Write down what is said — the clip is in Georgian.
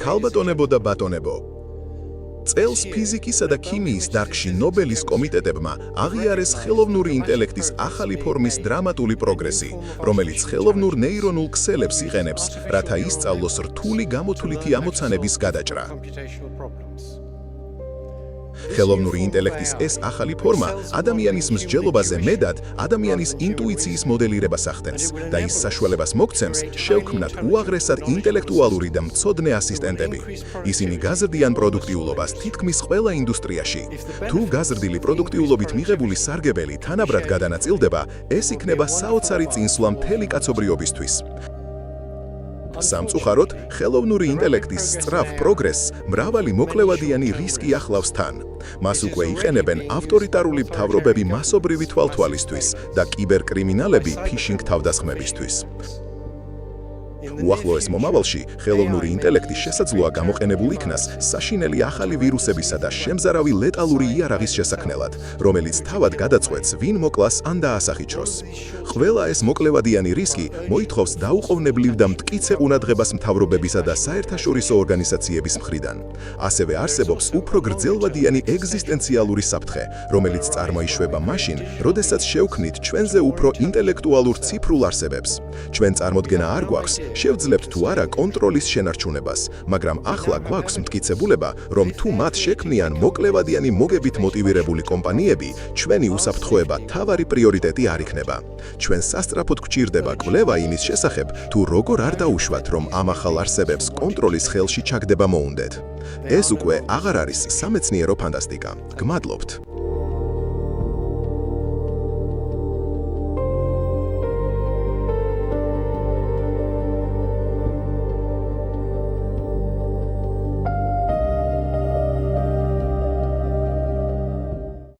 ქალბატონებო და ბატონებო. წელს ფიზიკისა და ქიმიის დარგში ნობელის კომიტეტებმა აღიარეს ხელოვნური ინტელექტის ახალი ფორმის დრამატული პროგრესი, რომელიც ხელოვნურ ნეირონულ ქსელებს იყენებს, რათა ისწავლოს რთული გამოთვლითი ამოცანების გადაჭრა. ხელოვნური ინტელექტის ეს ახალი ფორმა ადამიანის მსჯელობაზე მეტად ადამიანის ინტუიციის მოდელირებას ახდენს და ის საშუალებას მოგცემს შევქმნათ უაღრესად ინტელექტუალური და მცოდნე ასისტენტები. ისინი გაზრდიან პროდუქტიულობას თითქმის ყველა ინდუსტრიაში. თუ გაზრდილი პროდუქტიულობით მიღებული სარგებელი თანაბრად გადანაწილდება, ეს იქნება საოცარი წინსვლა მთელი კაცობრიობისთვის. სამწუხაროდ, ხელოვნური ინტელექტის სწრაფ პროგრესს მრავალი მოკლევადიანი რისკი ახლავს თან. მას უკვე იყენებენ ავტორიტარული მთავრობები მასობრივი თვალთვალისთვის და კიბერკრიმინალები ფიშინგ თავდასხმებისთვის. უახლოეს მომავალში ხელოვნური ინტელექტი შესაძლოა გამოყენებულ იქნას საშინელი ახალი ვირუსებისა და შემზარავი ლეტალური იარაღის შესაქმნელად, რომელიც თავად გადაწყვეტს, ვინ მოკლას ან დაასახიჩროს. ყველა ეს მოკლევადიანი რისკი მოითხოვს დაუყოვნებლივ და მტკიცე ყურადღებას მთავრობებისა და საერთაშორისო ორგანიზაციების მხრიდან. ასევე არსებობს უფრო გრძელვადიანი ეგზისტენციალური საფრთხე, რომელიც წარმოიშვება მაშინ, როდესაც შევქმნით ჩვენზე უფრო ინტელექტუალურ ციფრულ არსებებს. ჩვენ წარმოდგენა არ გვაქვს, შევძლებთ თუ არა კონტროლის შენარჩუნებას, მაგრამ ახლა გვაქვს მტკიცებულება, რომ თუ მათ შექმნიან მოკლევადიანი მოგებით მოტივირებული კომპანიები, ჩვენი უსაფრთხოება თავარი პრიორიტეტი არ იქნება. ჩვენ სასწრაფოდ გვჭირდება კვლევა იმის შესახებ, თუ როგორ არ დაუშვათ, რომ ამ ახალ არსებებს კონტროლის ხელში ჩაგდება მოუნდეთ. ეს უკვე აღარ არის სამეცნიერო ფანტასტიკა. გმადლობთ.